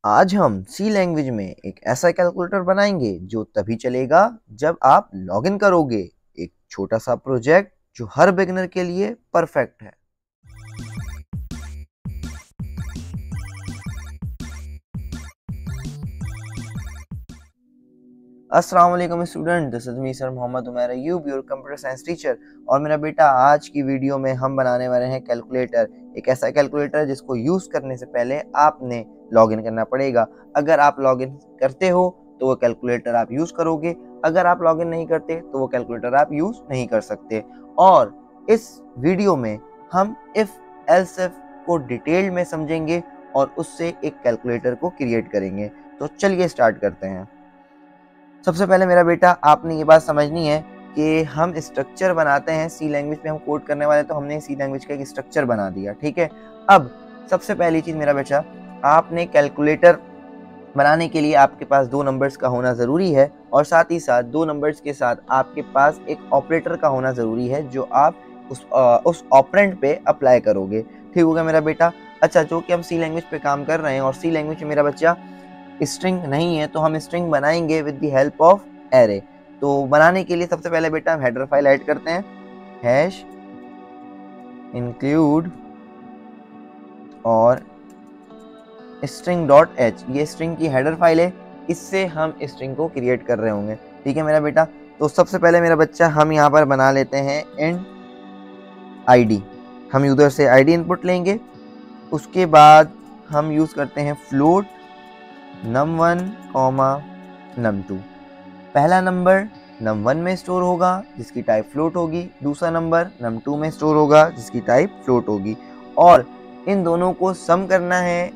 आज हम सी लैंग्वेज में एक ऐसा कैलकुलेटर बनाएंगे जो तभी चलेगा जब आप लॉगिन करोगे। एक छोटा सा प्रोजेक्ट जो हर बिगिनर के लिए परफेक्ट है। अस्सलाम वालेकुम student, this is me sir Mohammad Umair Ayub, your computer science teacher. और मेरा बेटा, आज की वीडियो में हम बनाने वाले हैं कैलकुलेटर। एक ऐसा कैलकुलेटर जिसको यूज़ करने से पहले आपने लॉगिन करना पड़ेगा। अगर आप लॉगिन करते हो तो वो कैलकुलेटर आप यूज़ करोगे, अगर आप लॉगिन नहीं करते तो वो कैलकुलेटर आप यूज़ नहीं कर सकते। और इस वीडियो में हम इफ़ एल्स इफ को डिटेल में समझेंगे और उससे एक कैलकुलेटर को क्रिएट करेंगे। तो चलिए स्टार्ट करते हैं। सबसे पहले मेरा बेटा, आपने ये बात समझनी है कि हम स्ट्रक्चर बनाते हैं सी लैंग्वेज पे, हम कोड करने वाले, तो हमने सी लैंग्वेज का एक स्ट्रक्चर बना दिया। ठीक है, अब सबसे पहली चीज़ मेरा बेटा, आपने कैलकुलेटर बनाने के लिए आपके पास दो नंबर्स का होना ज़रूरी है, और साथ ही साथ दो नंबर्स के साथ आपके पास एक ऑपरेटर का होना ज़रूरी है जो आप उस ऑपरेंड पे अप्लाई करोगे। ठीक हो गया मेरा बेटा। अच्छा, जो कि हम सी लैंग्वेज पे काम कर रहे हैं और सी लैंग्वेज में मेरा बच्चा स्ट्रिंग नहीं है, तो हम स्ट्रिंग बनाएंगे with the help of array. तो बनाने के लिए सबसे पहले बेटा हम हेडर फाइल ऐड करते हैं, हैश इंक्लूड और स्ट्रिंग डॉट एच। ये स्ट्रिंग की हेडर फाइल है, इससे हम स्ट्रिंग को क्रिएट कर रहे होंगे। ठीक है मेरा बेटा। तो सबसे पहले मेरा बच्चा, हम यहाँ पर बना लेते हैं इंट आईडी। हम यूजर से आईडी इनपुट लेंगे, उसके बाद हम यूज़ करते हैं फ्लोट num1, num2। पहला नंबर num1 में स्टोर होगा जिसकी टाइप फ्लोट होगी, दूसरा नंबर num2 में स्टोर होगा जिसकी टाइप फ्लोट होगी। और इन दोनों को सम करना है,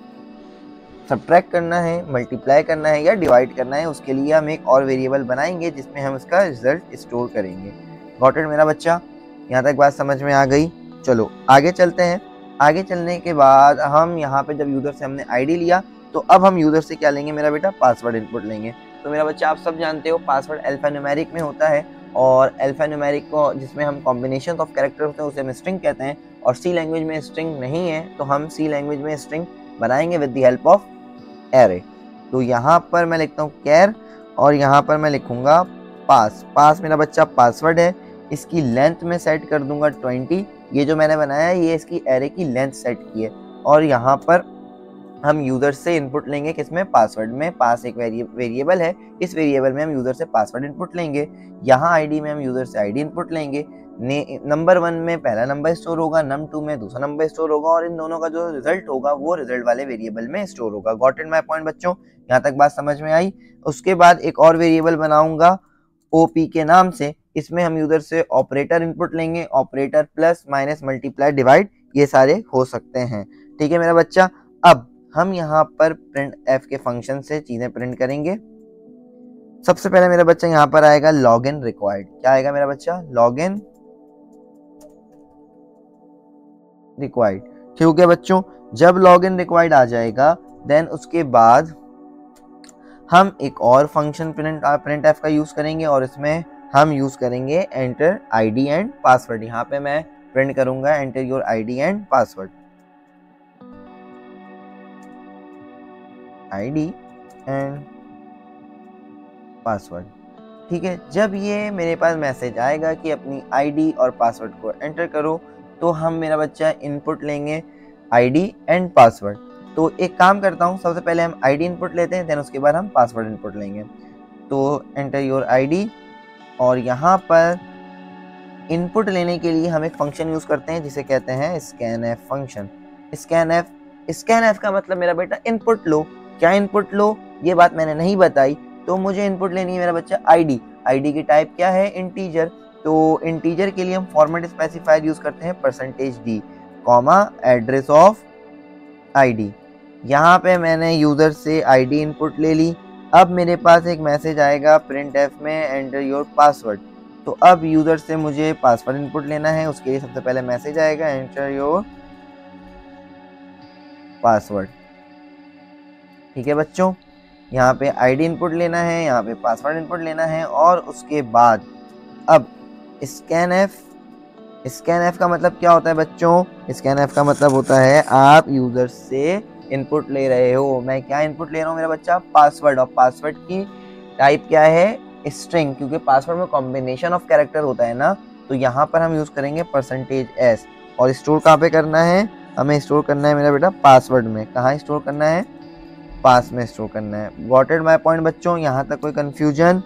सब्ट्रैक्ट करना है, मल्टीप्लाई करना है या डिवाइड करना है। उसके लिए हम एक और वेरिएबल बनाएंगे जिसमें हम इसका रिजल्ट स्टोर करेंगे। गॉट इट मेरा बच्चा? यहाँ तक बात समझ में आ गई? चलो आगे चलते हैं। आगे चलने के बाद हम यहाँ पे जब यूज़र से हमने आईडी लिया, तो अब हम यूज़र से क्या लेंगे मेरा बेटा? पासवर्ड इनपुट लेंगे। तो मेरा बच्चा, आप सब जानते हो पासवर्ड अल्फान्यूमेरिक में होता है, और अल्फान्यूमेरिक को जिसमें हम कॉम्बिनेशन ऑफ कैरेक्टर होते हैं उसे हम स्ट्रिंग कहते हैं। और सी लैंग्वेज में स्ट्रिंग नहीं है, तो हम सी लैंग्वेज में स्ट्रिंग बनाएंगे with the help of array. तो यहाँ पर मैं लिखता हूँ कैर, और यहाँ पर मैं लिखूंगा पास। पास मेरा बच्चा पासवर्ड है, इसकी लेंथ में सेट कर दूंगा 20। ये जो मैंने बनाया है ये इसकी एरे की लेंथ सेट की है। और यहाँ पर हम यूज़र से इनपुट लेंगे, किसमें? पासवर्ड में। पास एक वेरिएबल है, इस वेरिएबल में हम यूज़र से पासवर्ड इनपुट लेंगे। यहाँ आईडी में हम यूज़र से आईडी इनपुट लेंगे। नंबर 1 में पहला नंबर स्टोर होगा, num2 में दूसरा नंबर स्टोर होगा, और इन दोनों का जो रिजल्ट होगा वो रिजल्ट वाले वेरिएबल में स्टोर होगा। गॉट इट माय पॉइंट बच्चों? यहाँ तक बात समझ में आई? उसके बाद एक और वेरिएबल बनाऊंगा ओपी के नाम से, इसमें हम यूज़र से ऑपरेटर इनपुट लेंगे, operator plus minus multiply divide, ये सारे हो सकते हैं। ठीक है मेरा बच्चा। अब हम यहाँ पर प्रिंट एफ के फंक्शन से चीजें प्रिंट करेंगे। सबसे पहले मेरा बच्चा यहाँ पर आएगा लॉगिन रिक्वायर्ड। क्या आएगा मेरा बच्चा? Login required. ठीक है बच्चों, जब लॉगिन रिक्वायर्ड आ जाएगा, देन उसके बाद हम एक और फंक्शन प्रिंट एफ का यूज करेंगे, और इसमें हम यूज करेंगे एंटर आईडी एंड पासवर्ड। यहाँ पे मैं प्रिंट करूंगा enter your ID and password, ID and password. ठीक है, जब ये मेरे पास मैसेज आएगा कि अपनी आईडी और पासवर्ड को एंटर करो, तो हम मेरा बच्चा इनपुट लेंगे आईडी एंड पासवर्ड। तो एक काम करता हूँ, सबसे पहले हम आईडी इनपुट लेते हैं, देन उसके बाद हम पासवर्ड इनपुट लेंगे। तो एंटर योर आईडी, और यहाँ पर इनपुट लेने के लिए हम एक फंक्शन यूज करते हैं जिसे कहते हैं scan F function. Scan F का मतलब मेरा बेटा इनपुट लो। क्या इनपुट लो, ये बात मैंने नहीं बताई। तो मुझे इनपुट लेनी है मेरा बच्चा आईडी। आईडी की टाइप क्या है? इंटीजर। तो इंटीजर के लिए हम फॉर्मेट स्पेसिफायर यूज करते हैं %d, comma address of ID. यहाँ पे मैंने यूजर से आईडी इनपुट ले ली। अब मेरे पास एक मैसेज आएगा प्रिंट एफ में एंटर योर पासवर्ड। तो अब यूजर से मुझे पासवर्ड इनपुट लेना है, उसके लिए सबसे पहले मैसेज आएगा एंटर योर पासवर्ड। ठीक है बच्चों, यहाँ पे आईडी इनपुट लेना है, यहाँ पे पासवर्ड इनपुट लेना है, और उसके बाद अब स्कैन एफ का मतलब क्या होता है बच्चों? स्कैन एफ का मतलब होता है आप यूजर से इनपुट ले रहे हो। मैं क्या इनपुट ले रहा हूँ मेरा बच्चा? पासवर्ड। और पासवर्ड की टाइप क्या है? स्ट्रिंग, क्योंकि पासवर्ड में कॉम्बिनेशन ऑफ कैरेक्टर होता है ना, तो यहाँ पर हम यूज करेंगे %s। और स्टोर कहाँ पे करना है? हमें स्टोर करना है मेरा बेटा पासवर्ड में। कहाँ स्टोर करना है? पास में स्टोर करना है। गॉट इट माय पॉइंट बच्चों? यहाँ तक कोई कंफ्यूजन?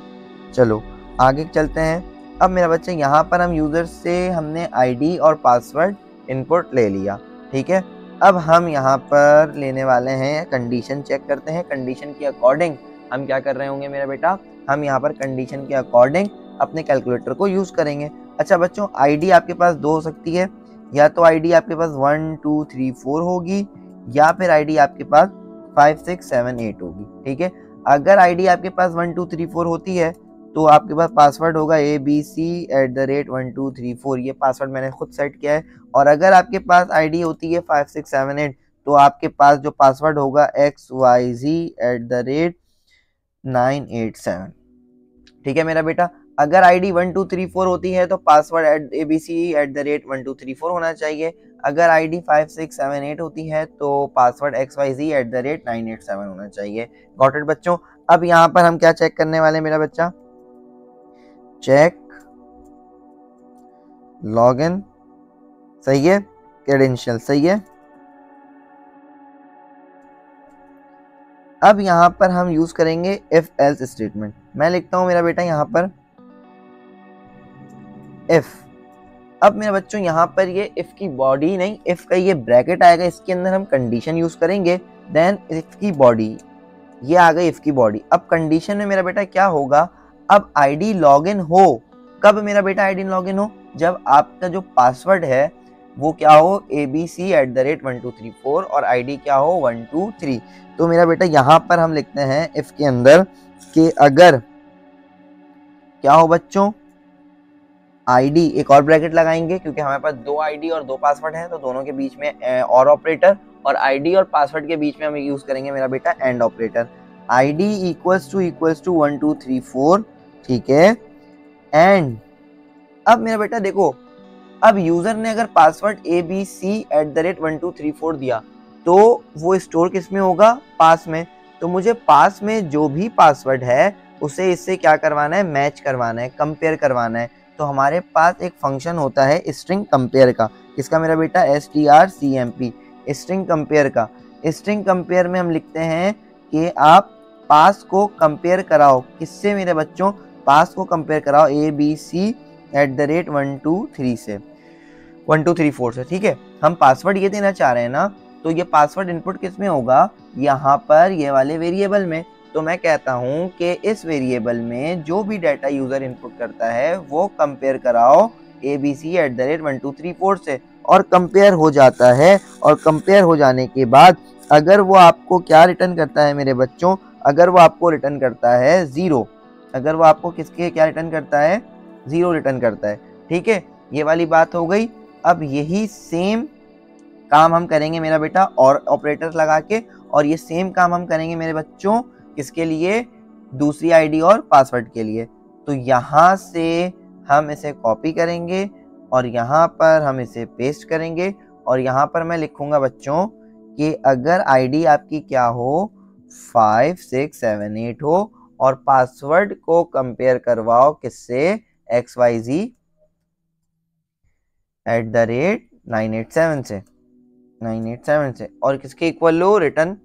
चलो आगे चलते हैं। अब मेरा बच्चा यहाँ पर हम यूजर से हमने आईडी और पासवर्ड इनपुट ले लिया, ठीक है। अब हम यहाँ पर लेने वाले हैं कंडीशन चेक करते हैं। कंडीशन के अकॉर्डिंग हम क्या कर रहे होंगे मेरा बेटा? हम यहाँ पर कंडीशन के अकॉर्डिंग अपने कैलकुलेटर को यूज करेंगे। अच्छा बच्चों, आईडी आपके पास दो हो सकती है, या तो आईडी आपके पास 1 2 3 4 होगी, या फिर आईडी आपके पास 5 6 7 8 होगी, ठीक है। अगर आईडी आपके पास 1 2 3 4 होती है तो आपके पास पासवर्ड होगा abc@1234। ये पासवर्ड मैंने खुद सेट किया है। और अगर आपके पास आईडी होती है 5 6 7 8 तो आपके पास जो पासवर्ड होगा xyz@987, ठीक है मेरा बेटा। अगर आईडी 1 2 3 4 होती है तो पासवर्ड abc@1234 होना चाहिए। अगर आईडी 5 6 7 8 होती है तो पासवर्ड xyz@987 होना चाहिए। गॉट इट बच्चों? अब यहाँ पर हम क्या चेक करने वाले मेरा बच्चा? चेक लॉगिन, सही है, क्रेडेंशियल, सही है। अब यहाँ पर हम यूज करेंगे इफ एल्स स्टेटमेंट। मैं लिखता हूं मेरा बेटा यहाँ पर इफ। अब मेरे बच्चों यहाँ पर ये इफ की बॉडी नहीं, इफ का ये ब्रैकेट आएगा, इसके अंदर हम कंडीशन यूज करेंगे। देन इफ की बॉडी, ये आ गई इफ की बॉडी। अब कंडीशन में मेरा बेटा क्या होगा? अब आईडी लॉगिन हो। कब मेरा बेटा आईडी लॉगिन हो? जब आपका जो पासवर्ड है वो क्या हो? abc@1234 और आईडी क्या हो? 1 2 3। तो मेरा बेटा यहाँ पर हम लिखते हैं इफ के अंदर कि अगर क्या हो बच्चों? आईडी, एक और ब्रैकेट लगाएंगे क्योंकि हमारे पास दो आईडी और दो पासवर्ड है, तो दोनों के बीच में और ऑपरेटर, और आईडी और पासवर्ड के बीच में हम यूज करेंगे मेरा बेटा and operator. ID equals to 1 2 3 4, ठीक है। एंड अब मेरा बेटा देखो, अब यूजर ने अगर पासवर्ड abc@1234 दिया तो वो स्टोर किस में होगा? पास में। तो मुझे पास में जो भी पासवर्ड है उसे इससे क्या करवाना है? मैच करवाना है, कंपेयर करवाना है। तो हमारे पास एक फंक्शन होता है स्ट्रिंग कंपेयर का। किसका मेरा बेटा? strcmp, स्ट्रिंग कंपेयर का। स्ट्रिंग कंपेयर में हम लिखते हैं कि आप पास को कंपेयर कराओ, किससे मेरे बच्चों? पास को कंपेयर कराओ abc@1 2 3 से, 1 2 3 4 से, ठीक है। हम पासवर्ड ये देना चाह रहे हैं ना, तो ये पासवर्ड इनपुट किस में होगा? यहाँ पर ये वाले वेरिएबल में। तो मैं कहता हूँ कि इस वेरिएबल में जो भी डाटा यूजर इनपुट करता है वो कंपेयर कराओ abc@1234 से, और कंपेयर हो जाता है। और कंपेयर हो जाने के बाद अगर वो आपको क्या रिटर्न करता है मेरे बच्चों? अगर वो आपको रिटर्न करता है 0, अगर वो आपको किसके क्या रिटर्न करता है? 0 रिटर्न करता है, ठीक है। ये वाली बात हो गई। अब यही सेम काम हम करेंगे मेरा बेटा और ऑपरेटर लगा के, और ये सेम काम हम करेंगे मेरे बच्चों किसके लिए? दूसरी आईडी और पासवर्ड के लिए। तो यहाँ से हम इसे कॉपी करेंगे और यहाँ पर हम इसे पेस्ट करेंगे, और यहाँ पर मैं लिखूंगा बच्चों कि अगर आईडी आपकी क्या हो? 5 6 7 8 हो, और पासवर्ड को कंपेयर करवाओ किससे? xyz@987 से, 987 से, और किसके इक्वल हो? रिटर्न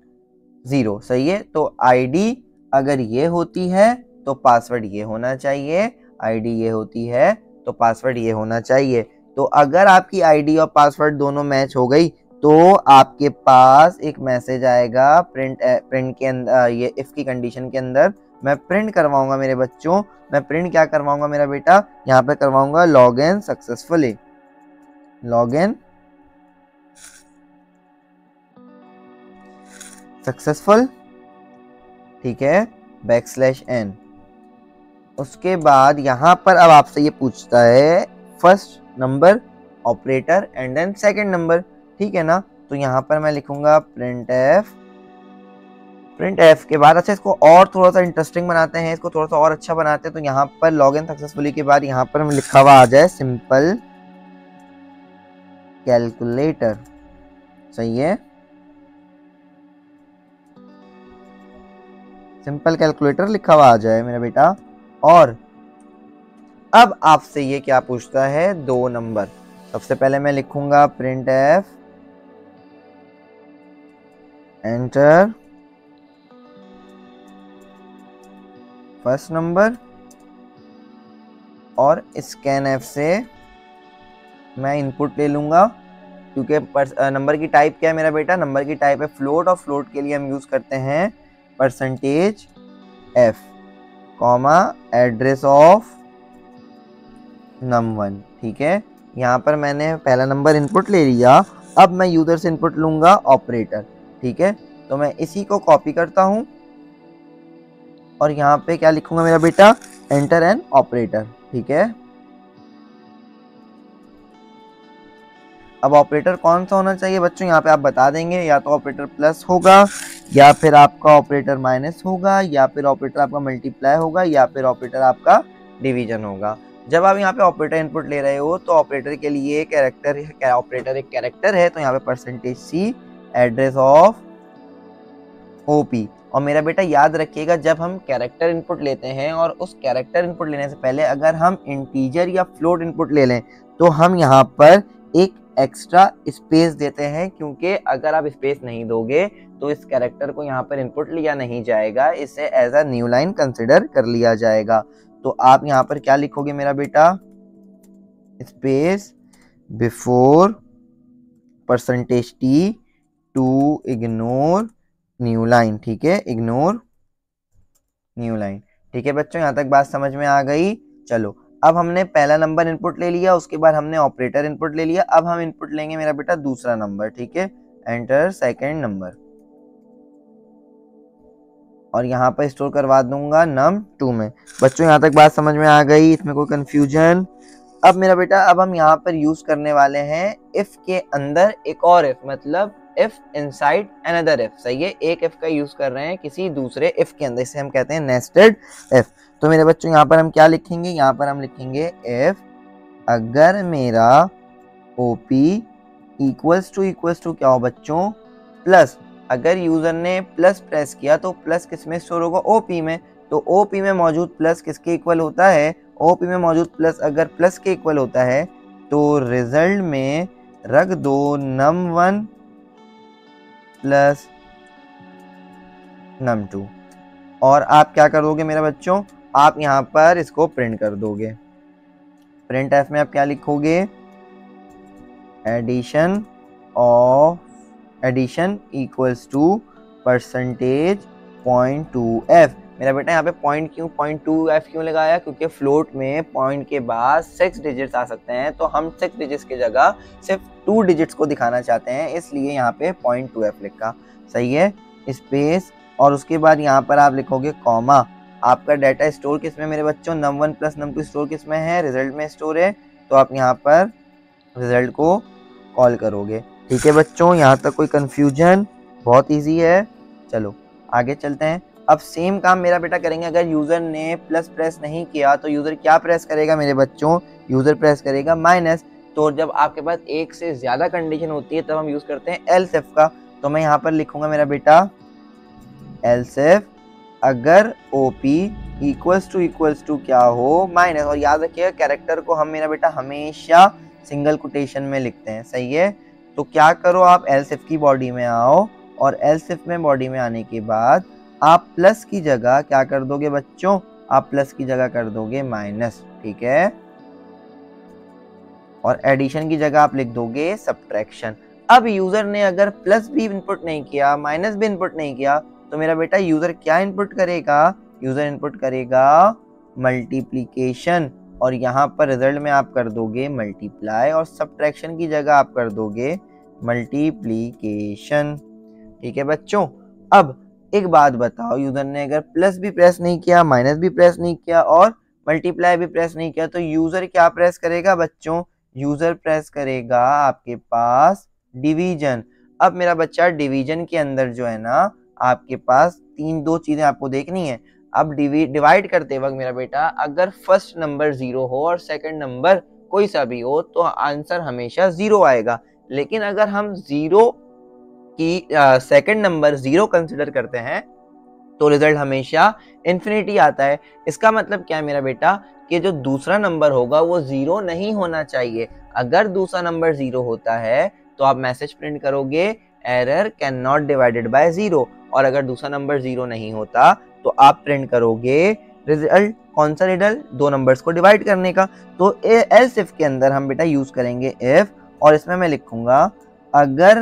0, सही है। तो आईडी अगर ये होती है तो पासवर्ड ये होना चाहिए, आईडी ये होती है तो पासवर्ड ये होना चाहिए। तो अगर आपकी आईडी और पासवर्ड दोनों मैच हो गई तो आपके पास एक मैसेज आएगा प्रिंट के अंदर, ये इफ की कंडीशन के अंदर मैं प्रिंट करवाऊंगा मेरे बच्चों। मैं प्रिंट क्या करवाऊंगा मेरा बेटा? यहाँ पे करवाऊंगा लॉगिन सक्सेसफुली, लॉगिन सक्सेसफुल, ठीक है, \n। उसके बाद यहाँ पर अब आपसे ये पूछता है first number operator and then second number, ठीक है ना। तो यहाँ पर मैं लिखूंगा प्रिंट एफ के बाद, अच्छा इसको और थोड़ा सा इंटरेस्टिंग बनाते हैं, इसको थोड़ा सा और अच्छा बनाते हैं। तो यहाँ पर लॉगिन सक्सेसफुली के बाद यहाँ पर लिखा हुआ आ जाए सिंपल कैलकुलेटर, सही है। सिंपल कैलकुलेटर लिखा हुआ आ जाए मेरा बेटा। और अब आपसे ये क्या पूछता है, 2 नंबर। सबसे पहले मैं लिखूंगा print F enter first number, और स्कैन एफ से मैं इनपुट ले लूंगा, क्योंकि नंबर की टाइप क्या है मेरा बेटा, नंबर की टाइप है फ्लोट, और फ्लोट के लिए हम यूज करते हैं percentage F comma address of num1। ठीक है, यहाँ पर मैंने पहला नंबर इनपुट ले लिया। अब मैं यूजर से इनपुट लूंगा ऑपरेटर। ठीक है, तो मैं इसी को कॉपी करता हूं और यहाँ पे क्या लिखूंगा मेरा बेटा, एंटर एन ऑपरेटर। ठीक है, अब ऑपरेटर कौन सा होना चाहिए बच्चों, यहाँ पे आप बता देंगे, या तो ऑपरेटर प्लस होगा, या फिर आपका ऑपरेटर माइनस होगा, या फिर ऑपरेटर आपका मल्टीप्लाई होगा, या फिर ऑपरेटर आपका डिवीजन होगा। जब आप यहाँ पे ऑपरेटर इनपुट ले रहे हो तो ऑपरेटर के लिए कैरेक्टर, ऑपरेटर एक कैरेक्टर है, तो यहाँ पे percentage C address of OP. और मेरा बेटा याद रखिएगा, जब हम कैरेक्टर इनपुट लेते हैं और उस कैरेक्टर इनपुट लेने से पहले अगर हम इंटीजर या फ्लोट इनपुट ले लें तो हम यहाँ पर एक एक्स्ट्रा स्पेस देते हैं, क्योंकि अगर आप स्पेस नहीं दोगे तो इस कैरेक्टर को यहाँ पर इनपुट लिया नहीं जाएगा, इसे as a new line consider कर लिया जाएगा। तो आप यहाँ पर क्या लिखोगे मेरा बेटा, space before percentage T to ignore new line. ठीक है, इग्नोर न्यू लाइन। ठीक है बच्चों, यहाँ तक बात समझ में आ गई। चलो, अब हमने पहला नंबर इनपुट ले लिया, उसके बाद हमने ऑपरेटर इनपुट ले लिया, अब हम इनपुट लेंगे मेरा बेटा दूसरा नंबर। ठीक है, एंटर सेकंड नंबर, और यहाँ पर स्टोर करवा दूंगा num2 में। बच्चों यहाँ तक बात समझ में आ गई, इसमें कोई कंफ्यूजन? अब मेरा बेटा, अब हम यहाँ पर यूज करने वाले हैं इफ के अंदर एक और इफ, मतलब इफ इनसाइड अनदर इफ। सही है, एक इफ का यूज कर रहे हैं किसी दूसरे इफ के अंदर, इसे हम कहते हैं नेस्टेड इफ। तो मेरे बच्चों यहाँ पर हम क्या लिखेंगे, यहाँ पर हम लिखेंगे इफ अगर मेरा ओपी इक्वल्स टू क्या हो बच्चों, प्लस। अगर यूजर ने प्लस प्रेस किया तो प्लस किस में स्टोर होगा, ओपी में। तो ओपी में मौजूद प्लस किसके इक्वल होता है, ओपी में मौजूद प्लस अगर प्लस के इक्वल होता है तो रिजल्ट में रख दो num1 प्लस num2। और आप क्या कर दोगे मेरा बच्चों, आप यहाँ पर इसको प्रिंट कर दोगे। प्रिंट एफ में आप क्या लिखोगे, addition equals to percentage 0.2f। मेरा बेटा यहाँ पे पॉइंट 0.2f क्यों लगाया, क्योंकि फ्लोट में पॉइंट के बाद 6 डिजिट्स आ सकते हैं, तो हम 6 डिजिट्स की जगह सिर्फ 2 डिजिट्स को दिखाना चाहते हैं, इसलिए यहाँ पे 0.2f लिखा। सही है, स्पेस, और उसके बाद यहाँ पर आप लिखोगे कॉमा। आपका डाटा स्टोर किस में मेरे बच्चों, num1 प्लस num2 स्टोर किस में है, रिजल्ट में स्टोर है, तो आप यहाँ पर रिजल्ट को कॉल करोगे। ठीक है बच्चों, यहाँ तक कोई कंफ्यूजन? बहुत इजी है। चलो आगे चलते हैं। अब सेम काम मेरा बेटा करेंगे, अगर यूजर ने प्लस प्रेस नहीं किया तो यूजर क्या प्रेस करेगा मेरे बच्चों, यूजर प्रेस करेगा माइनस। तो जब आपके पास एक से ज्यादा कंडीशन होती है तब हम यूज करते हैं एल्स इफ का। तो मैं यहाँ पर लिखूंगा मेरा बेटा एल्स इफ अगर ओपी इक्वल्स टू क्या हो, माइनस। और याद रखिएगा कैरेक्टर को हम मेरा बेटा हमेशा सिंगल कोटेशन में लिखते हैं। सही है, तो क्या करो, आप एल्स इफ की बॉडी में आओ, और एल्स इफ में बॉडी में आने के बाद आप प्लस की जगह क्या कर दोगे बच्चों, आप प्लस की जगह कर दोगे माइनस। ठीक है, और एडिशन की जगह आप लिख दोगे सब्ट्रैक्शन। अब यूजर ने अगर प्लस भी इनपुट नहीं किया, माइनस भी इनपुट नहीं किया, तो मेरा बेटा यूजर क्या इनपुट करेगा, यूजर इनपुट करेगा मल्टीप्लीकेशन, और यहाँ पर रिजल्ट में आप कर दोगे मल्टीप्लाई, और सब्ट्रैक्शन की जगह आप कर दोगे मल्टीप्लीकेशन। ठीक है बच्चों, अब एक बात बताओ, यूजर ने अगर प्लस भी प्रेस नहीं किया, माइनस भी प्रेस नहीं किया, और मल्टीप्लाई भी प्रेस नहीं किया, तो यूजर क्या प्रेस करेगा बच्चों, यूजर प्रेस करेगा आपके पास डिवीजन। अब मेरा बच्चा डिवीजन के अंदर जो है ना, आपके पास दो चीजें आपको देखनी है। अब डिवाइड करते वक्त मेरा बेटा अगर फर्स्ट नंबर 0 हो और सेकंड नंबर कोई सा भी हो तो आंसर हमेशा 0 आएगा। लेकिन अगर हम 0 की सेकंड नंबर 0 कंसिडर करते हैं तो रिजल्ट हमेशा इन्फिनिटी आता है। इसका मतलब क्या है मेरा बेटा कि जो दूसरा नंबर होगा वो 0 नहीं होना चाहिए। अगर दूसरा नंबर 0 होता है तो आप मैसेज प्रिंट करोगे error can not divided by 0, और अगर दूसरा नंबर 0 नहीं होता तो आप प्रिंट करोगे रिजल्ट। कौन सा रिजल्ट? दो नंबर्स को डिवाइड करने का। तो एल्स इफ के अंदर हम बेटा यूज करेंगे इफ, और इसमें मैं लिखूंगा अगर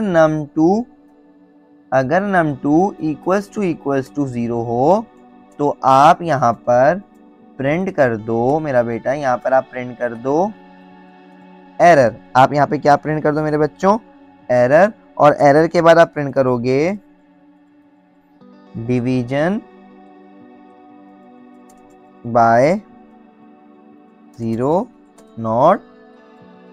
num2 इक्वल्स टू 0 हो तो आप यहाँ पर प्रिंट कर दो मेरा बेटा, यहाँ पर आप प्रिंट कर दो एरर। आप यहाँ पे क्या प्रिंट कर दो मेरे बच्चों? एरर। और एरर के बाद आप प्रिंट करोगे डिवीजन बाय 0 नॉट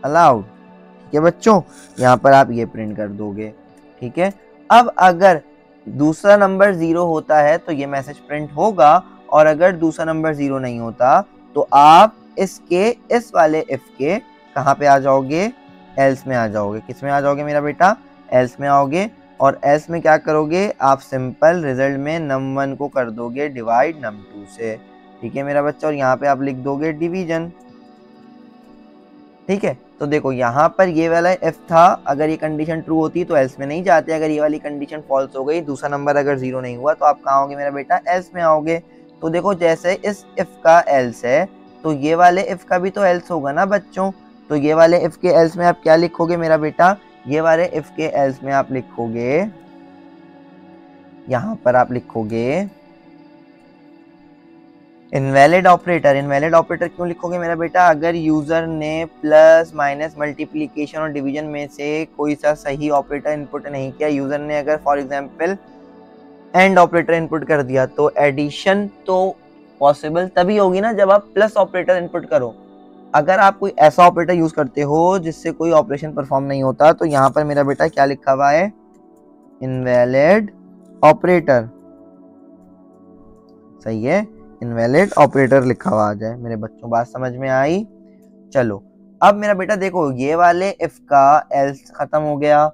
अलाउड। ठीक है बच्चों, यहाँ पर आप ये प्रिंट कर दोगे। ठीक है, अब अगर दूसरा नंबर 0 होता है तो ये मैसेज प्रिंट होगा, और अगर दूसरा नंबर 0 नहीं होता तो आप इसके इस वाले इफ के कहाँ पे आ जाओगे? एल्स में आ जाओगे। किस में आ जाओगे मेरा बेटा? एल्स में आओगे। और एल्स में क्या करोगे? आप सिंपल रिजल्ट में num1 को कर दोगे डिवाइड num2 से। ठीक है मेरा बच्चा, और यहाँ पे आप लिख दोगे डिवीजन। ठीक है, तो देखो यहाँ पर ये वाला इफ था, अगर ये कंडीशन ट्रू होती तो एल्स में नहीं जाते। अगर ये वाली कंडीशन फॉल्स हो गई, दूसरा नंबर अगर 0 नहीं हुआ, तो आप कहाँ आओगे मेरा बेटा? एल्स में आओगे। तो देखो जैसे इस इफ का एल्स है तो ये वाले इफ का भी तो एल्स होगा ना बच्चों। तो ये वाले इफ के एल्स में आप क्या लिखोगे मेरा बेटा? ये वाले इफ के एल्स में आप लिखोगे, यहाँ पर आप लिखोगे इनवैलिड ऑपरेटर। इनवैलिड ऑपरेटर क्यों लिखोगे मेरा बेटा? अगर यूजर ने प्लस माइनस मल्टीप्लिकेशन और डिवीजन में से कोई सा सही ऑपरेटर इनपुट नहीं किया, यूजर ने अगर for example and operator input कर दिया, तो एडिशन तो पॉसिबल तभी होगी ना जब आप प्लस ऑपरेटर इनपुट करो। अगर आप कोई ऐसा ऑपरेटर यूज करते हो जिससे कोई ऑपरेशन परफॉर्म नहीं होता, तो यहाँ पर मेरा बेटा क्या लिखा हुआ है? Invalid operator. सही है, इनवैलिड ऑपरेटर लिखा हुआ आ जाए। मेरे बच्चों बात समझ में आई? चलो अब मेरा बेटा देखो, ये वाले इफ का एल्स खत्म हो गया,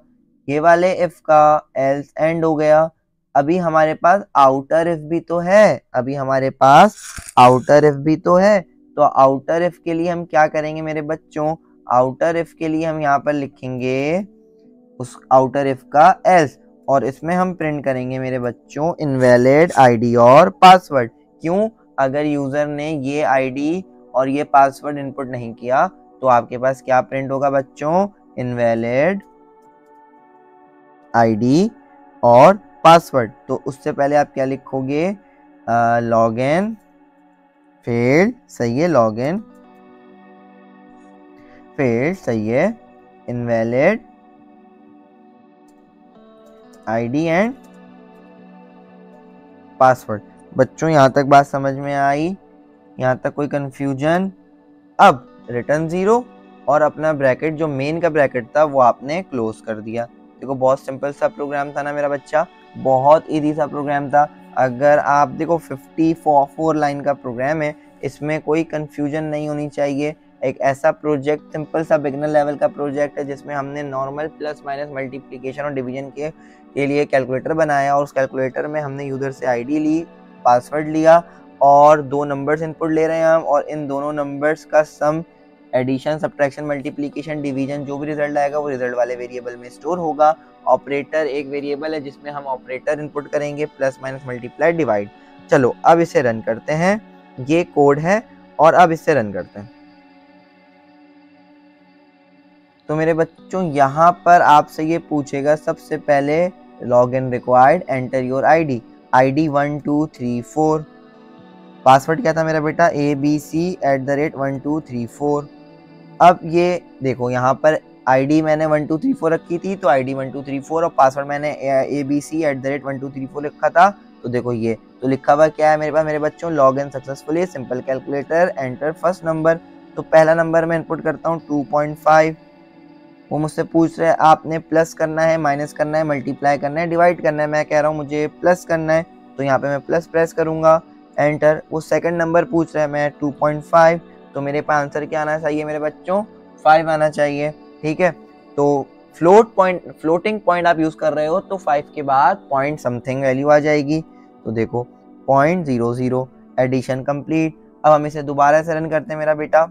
ये वाले इफ का एल्स एंड हो गया। अभी हमारे पास आउटर इफ भी तो है, तो आउटर इफ के लिए हम क्या करेंगे मेरे बच्चों? आउटर इफ के लिए हम यहाँ पर लिखेंगे उस आउटर इफ का एल्स, और इसमें हम प्रिंट करेंगे मेरे बच्चों इनवैलिड आईडी और पासवर्ड। क्यों? अगर यूजर ने ये आईडी और ये पासवर्ड इनपुट नहीं किया तो आपके पास क्या प्रिंट होगा बच्चों? इनवैलिड आईडी और पासवर्ड। तो उससे पहले आप क्या लिखोगे? Login failed. सही है, लॉगिन फेल्ड। सही है, इनवैलिड आईडी एंड पासवर्ड। बच्चों यहाँ तक बात समझ में आई? यहाँ तक कोई कंफ्यूजन? अब रिटर्न 0 और अपना ब्रैकेट जो मेन का ब्रैकेट था वो आपने क्लोज कर दिया। देखो बहुत सिंपल सा प्रोग्राम था ना मेरा बच्चा, बहुत इजी सा प्रोग्राम था। अगर आप देखो 54 लाइन का प्रोग्राम है, इसमें कोई कंफ्यूजन नहीं होनी चाहिए। एक ऐसा प्रोजेक्ट, सिंपल सा बिगिनर लेवल का प्रोजेक्ट है जिसमें हमने नॉर्मल प्लस माइनस मल्टीप्लिकेशन और डिवीजन के लिए कैलकुलेटर बनाया, और उस कैलकुलेटर में हमने यूजर से आईडी ली, पासवर्ड लिया, और दो नंबर्स इनपुट ले रहे हैं हम, और इन दोनों नंबर्स का सम एडिशन, सब्ट्रैक्शन, मल्टीप्लिकेशन, डिवीजन जो भी रिजल्ट आएगा वो रिजल्ट वाले वेरिएबल में स्टोर होगा। ऑपरेटर एक वेरिएबल है जिसमें हम ऑपरेटर इनपुट करेंगे, प्लस माइनस मल्टीप्लाई डिवाइड। चलो अब इसे रन करते हैं, ये कोड है और अब इसे रन करते हैं। तो मेरे बच्चों यहाँ पर आपसे ये पूछेगा सबसे पहले login required, enter your ID 1 2 3 4। Password क्या था मेरा बेटा? abc@1234। अब ये देखो यहाँ पर आईडी मैंने 1234 रखी थी, तो आईडी 1234 और पासवर्ड मैंने abc@1234 लिखा था। तो देखो ये तो लिखा हुआ क्या है मेरे पास मेरे बच्चों? Login successfully, simple calculator, enter first number. तो पहला नंबर मैं इनपुट करता हूँ 2.5। वो मुझसे पूछ रहे हैं आपने प्लस करना है, माइनस करना है, मल्टीप्लाई करना है, डिवाइड करना है। मैं कह रहा हूँ मुझे प्लस करना है, तो यहाँ पे मैं प्लस प्रेस करूंगा, एंटर। वो सेकंड नंबर पूछ रहा है, मैं 2.5, तो मेरे पास आंसर क्या आना चाहिए मेरे बच्चों? 5 आना चाहिए। ठीक है, तो फ्लोटिंग पॉइंट आप यूज कर रहे हो तो 5 के बाद पॉइंट समथिंग वैल्यू आ जाएगी। तो देखो 0.00 एडिशन कंप्लीट। अब हम इसे दोबारा से रन करते हैं मेरा बेटा।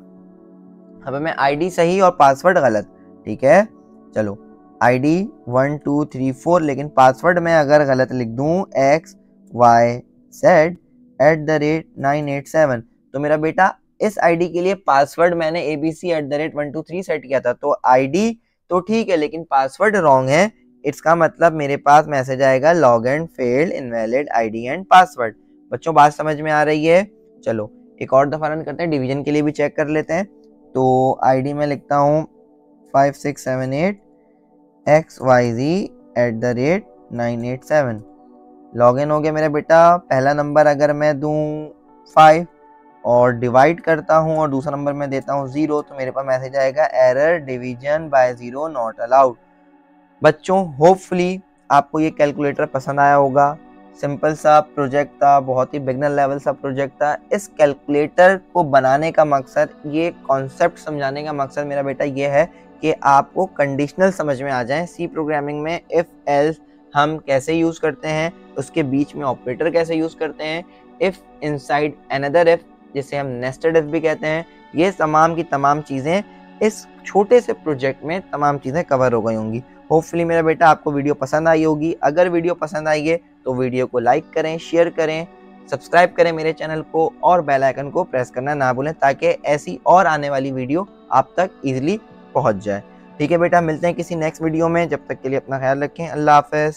अब हमें आईडी सही और पासवर्ड गलत, ठीक है। चलो आईडी 1 2 3 4, लेकिन पासवर्ड में अगर गलत लिख दूं XYZ@987, तो मेरा बेटा इस आईडी के लिए पासवर्ड मैंने abc@123 सेट किया था, तो आईडी तो ठीक है लेकिन पासवर्ड रॉन्ग है। इसका मतलब मेरे पास मैसेज आएगा log in failed, invalid ID and password. बच्चों बात समझ में आ रही है? चलो एक और दफा रन करते हैं, डिवीजन के लिए भी चेक कर लेते हैं। तो आईडी में लिखता हूँ 5678 XYZ@987। लॉगिन हो गया मेरा बेटा। पहला नंबर अगर मैं दूं 5 और डिवाइड करता हूं और दूसरा नंबर मैं देता हूं 0, तो मेरे पास मैसेज आएगा error division bye 0 not allowed. बच्चों होपफुली आपको ये कैलकुलेटर पसंद आया होगा। सिंपल सा प्रोजेक्ट था, बहुत ही बिगनर लेवल सा प्रोजेक्ट था। इस कैलकुलेटर को बनाने का मकसद, ये कॉन्सेप्ट समझाने का मकसद मेरा बेटा ये है कि आपको कंडीशनल समझ में आ जाए। सी प्रोग्रामिंग में इफ एल्स हम कैसे यूज करते हैं, उसके बीच में ऑपरेटर कैसे यूज करते हैं, इफ इनसाइड अनदर इफ जिसे हम नेस्टेड इफ भी कहते हैं, ये तमाम की तमाम चीजें इस छोटे से प्रोजेक्ट में तमाम चीजें कवर हो गई होंगी। होपफुली मेरा बेटा आपको वीडियो पसंद आई होगी। अगर वीडियो पसंद आई है तो वीडियो को लाइक करें, शेयर करें, सब्सक्राइब करें मेरे चैनल को और बेल आइकन को प्रेस करना ना भूलें, ताकि ऐसी और आने वाली वीडियो आप तक इजीली पहुंच जाए। ठीक है बेटा, मिलते हैं किसी नेक्स्ट वीडियो में। जब तक के लिए अपना ख्याल रखें। अल्लाह हाफिज़।